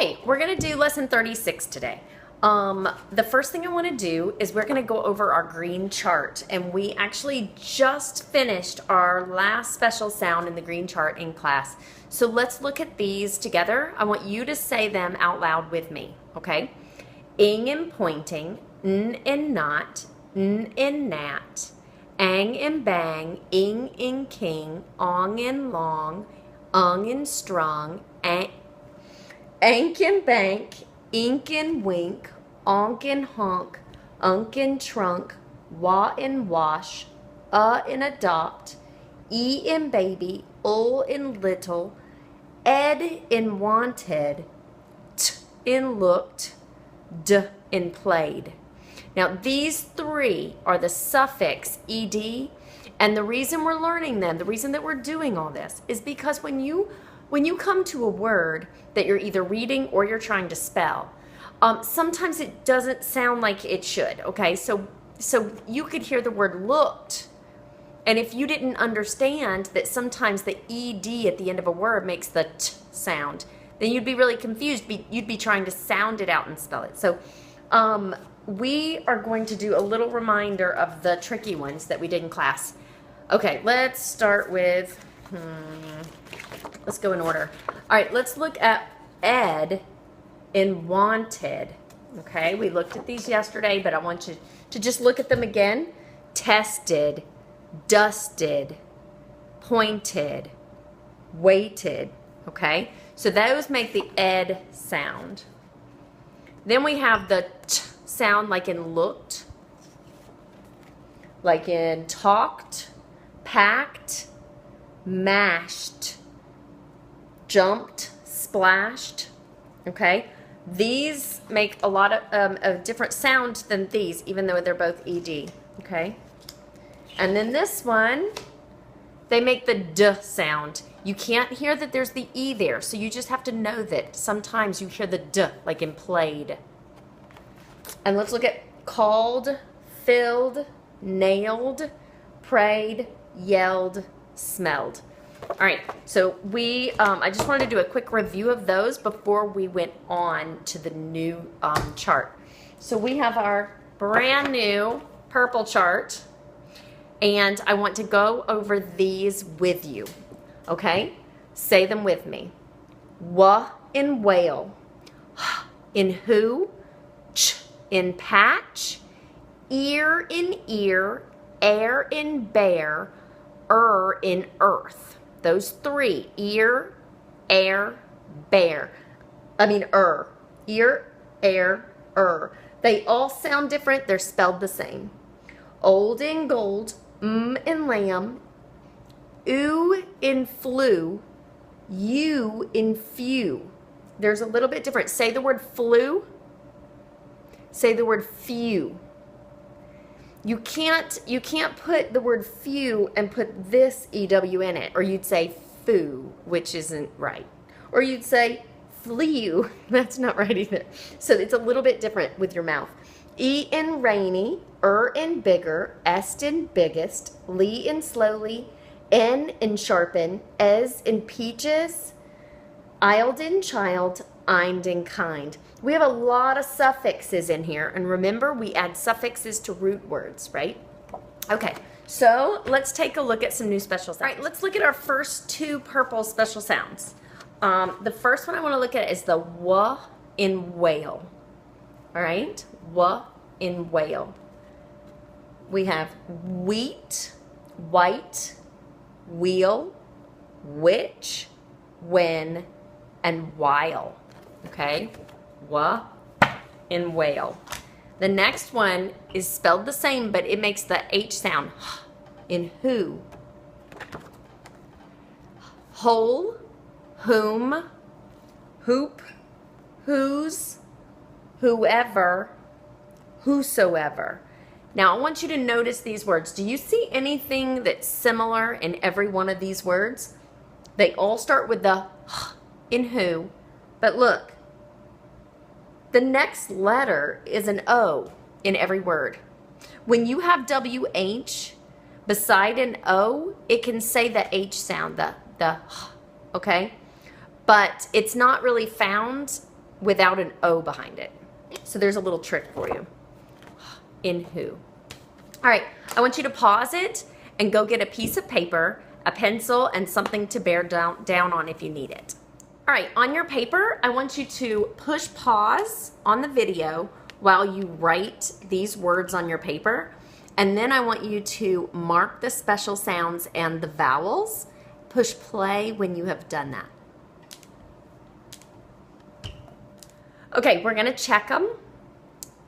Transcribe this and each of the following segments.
Okay, we're gonna do lesson 36 today. The first thing I want to do is we're going to go over our green chart, and we actually just finished our last special sound in the green chart in class. So let's look at these together. I want you to say them out loud with me, okay? Ing and pointing, n and not, n and nat, ang and bang, ing and king, ong and long, ung and strong, ank and bank, ink and wink, onk and honk, unk and trunk, wa and wash, and adopt, e and baby, and little, ed and wanted, t and looked, d and played. Now these three are the suffix ed, and the reason we're learning them, the reason that we're doing all this is because when you come to a word that you're either reading or you're trying to spell, sometimes it doesn't sound like it should, okay? So you could hear the word looked, and if you didn't understand that sometimes the ed at the end of a word makes the t sound, then you'd be really confused. You'd be trying to sound it out and spell it. So we are going to do a little reminder of the tricky ones that we did in class. Okay, let's start with, let's go in order. All right, let's look at ed and wanted. Okay, we looked at these yesterday, but I want you to just look at them again. Tested, dusted, pointed, weighted. Okay, so those make the ed sound. Then we have the t sound, like in looked, like in talked, packed, mashed, jumped, splashed. Okay, these make a lot of different sound than these, even though they're both ed. Okay, and then this one, they make the d sound. You can't hear that there's the e there, so you just have to know that sometimes you hear the d, like in played. And let's look at called, filled, nailed, prayed, yelled, smelled. All right, so I just wanted to do a quick review of those before we went on to the new chart. So we have our brand new purple chart, and I want to go over these with you, okay? Say them with me. Wa in whale, in who, ch in patch, ear in ear, air in bear, in earth. Those three, ear, air, bear. Ear, air, They all sound different. They're spelled the same. Old in gold, in lamb, in flew, you in few. There's a little bit different. Say the word flew. Say the word few. You can't put the word few and put this EW in it, or you'd say foo, which isn't right. Or you'd say flew, that's not right either. So it's a little bit different with your mouth. E in rainy, in bigger, est in biggest, lee in slowly, n in sharpen, es in peaches, ild in child, ind in kind. We have a lot of suffixes in here, and remember, we add suffixes to root words, right? Okay, so let's take a look at some new special sounds. All right, let's look at our first two purple special sounds. The first one I want to look at is the wa in whale. All right, wa in whale. We have wheat, white, wheel, which, when, and while. Okay, wa in whale. The next one is spelled the same, but it makes the H sound in who. Whole, whom, hoop, whose, whoever, whosoever. Now I want you to notice these words. Do you see anything that's similar in every one of these words? They all start with the in who, but look, the next letter is an O in every word. When you have WH beside an O, it can say the H sound, the okay? But it's not really found without an O behind it. So there's a little trick for you. In who. All right, I want you to pause it and go get a piece of paper, a pencil, and something to bear down on if you need it. All right, on your paper, I want you to push pause on the video while you write these words on your paper. And then I want you to mark the special sounds and the vowels. Push play when you have done that. Okay, we're gonna check them.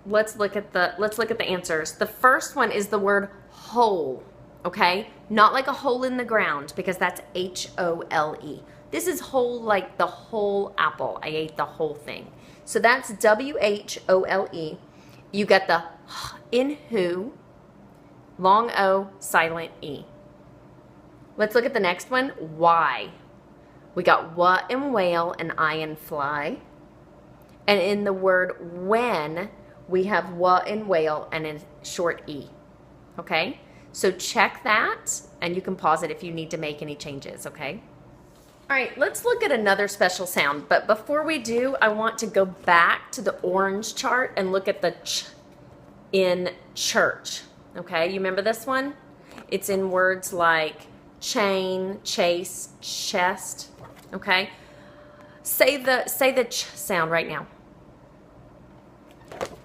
Let's look at the answers. The first one is the word whole, okay? Not like a hole in the ground, because that's H-O-L-E. This is whole like the whole apple. I ate the whole thing. So that's W-H-O-L-E. You get the in who, long O, silent E. Let's look at the next one, why. We got what in whale and I in fly. And in the word when, we have what in whale and in short E. Okay? So check that, and you can pause it if you need to make any changes, okay? All right, let's look at another special sound. But before we do, I want to go back to the orange chart and look at the ch in church. Okay, you remember this one? It's in words like chain, chase, chest. Okay? Say the ch sound right now.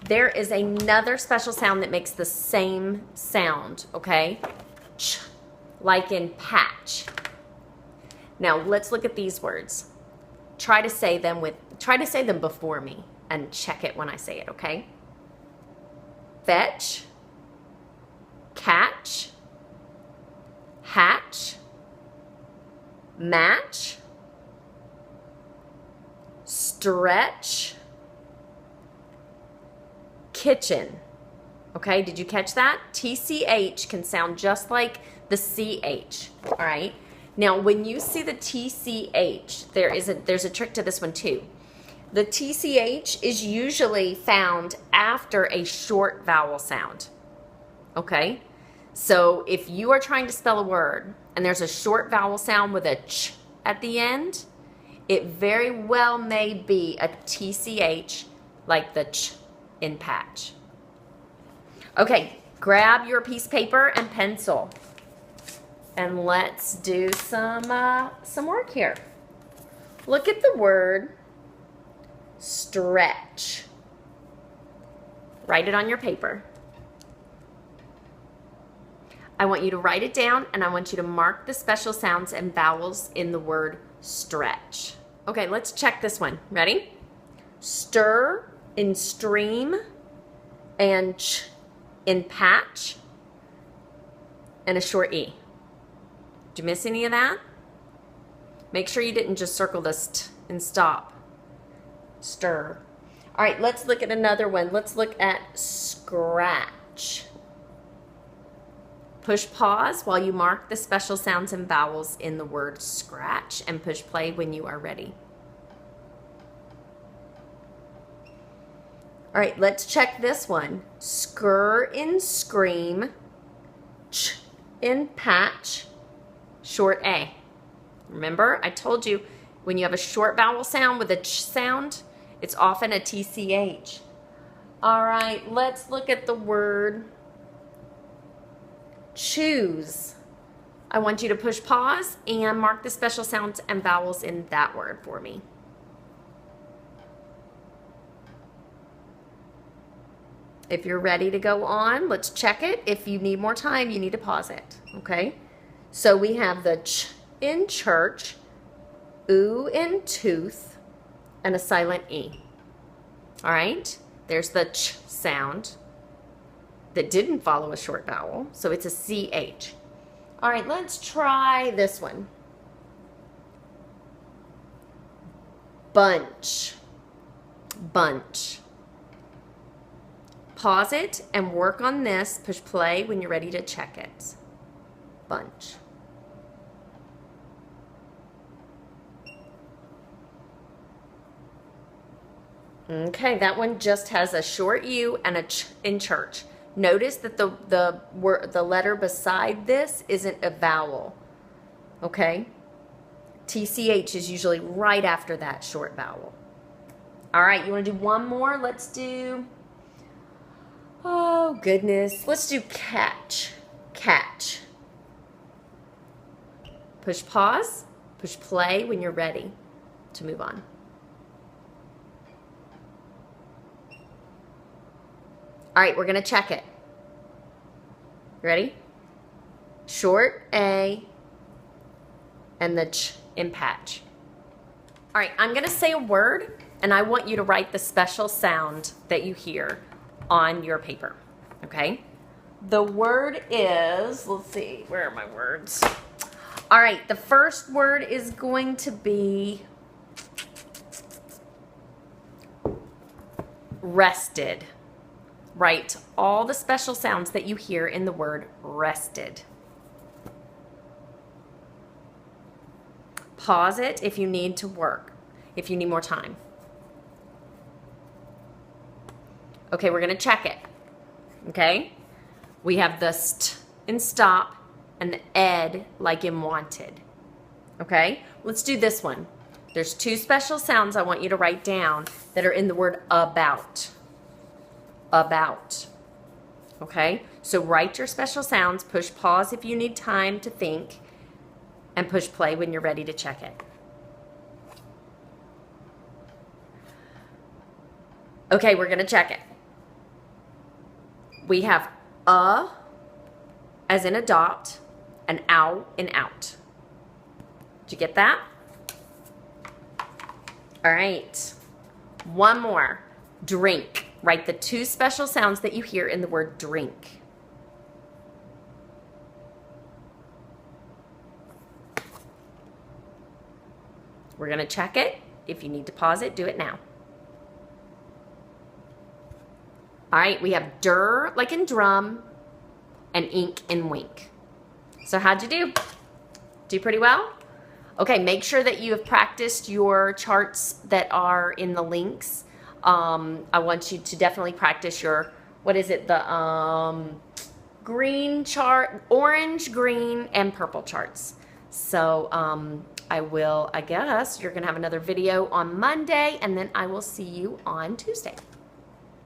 There is another special sound that makes the same sound, okay? Ch, like in patch. Now let's look at these words. Try to say them before me and check it when I say it, okay? Fetch, catch, hatch, match, stretch, kitchen. Okay, did you catch that? TCH can sound just like the CH, all right? Now, when you see the TCH, there's a trick to this one too. The TCH is usually found after a short vowel sound, okay? So if you are trying to spell a word and there's a short vowel sound with a ch at the end, it very well may be a TCH like the ch in patch. Okay, grab your piece of paper and pencil, and let's do some work here. Look at the word stretch. Write it on your paper. I want you to write it down, and I want you to mark the special sounds and vowels in the word stretch. Okay, let's check this one. Ready? Stir in stream, and ch in patch, and a short E. Did you miss any of that? Make sure you didn't just circle this t and stop. Stir. All right, let's look at another one. Let's look at scratch. Push pause while you mark the special sounds and vowels in the word scratch, and push play when you are ready. All right, let's check this one. Skr in scream, ch in patch, short A. Remember, I told you when you have a short vowel sound with a ch sound, it's often a TCH. All right, let's look at the word choose. I want you to push pause and mark the special sounds and vowels in that word for me. If you're ready to go on, let's check it. If you need more time, you need to pause it, okay? So we have the ch in church, oo in tooth, and a silent E. All right? There's the ch sound that didn't follow a short vowel, so it's a CH. All right, let's try this one. Bunch, bunch. Pause it and work on this. Push play when you're ready to check it. Bunch. Okay, that one just has a short U and a ch in church. Notice that the letter beside this isn't a vowel, okay? TCH is usually right after that short vowel. All right, you want to do one more? Let's do, oh goodness, let's do catch. Catch. Push pause, push play when you're ready to move on. All right, we're going to check it. Ready? Short A and the ch in patch. All right, I'm going to say a word, and I want you to write the special sound that you hear on your paper, okay? The word is, let's see, where are my words? All right, the first word is going to be rested. Write all the special sounds that you hear in the word rested. Pause it if you need to work, if you need more time. Okay, we're going to check it. Okay? We have the st in stop and the ed like in wanted. Okay? Let's do this one. There's two special sounds I want you to write down that are in the word about. About. Okay? So write your special sounds, push pause if you need time to think, and push play when you're ready to check it. Okay, we're going to check it. We have as in adopt, and ow in out. Did you get that? All right. One more. Drink. Write the two special sounds that you hear in the word drink. We're going to check it. If you need to pause it, do it now. All right, we have dur, like in drum, and ink in wink. So how'd you do? Do pretty well? Okay, make sure that you have practiced your charts that are in the links. I want you to definitely practice your, what is it, the green chart, orange, green, and purple charts. So I guess you're going to have another video on Monday, and then I will see you on Tuesday.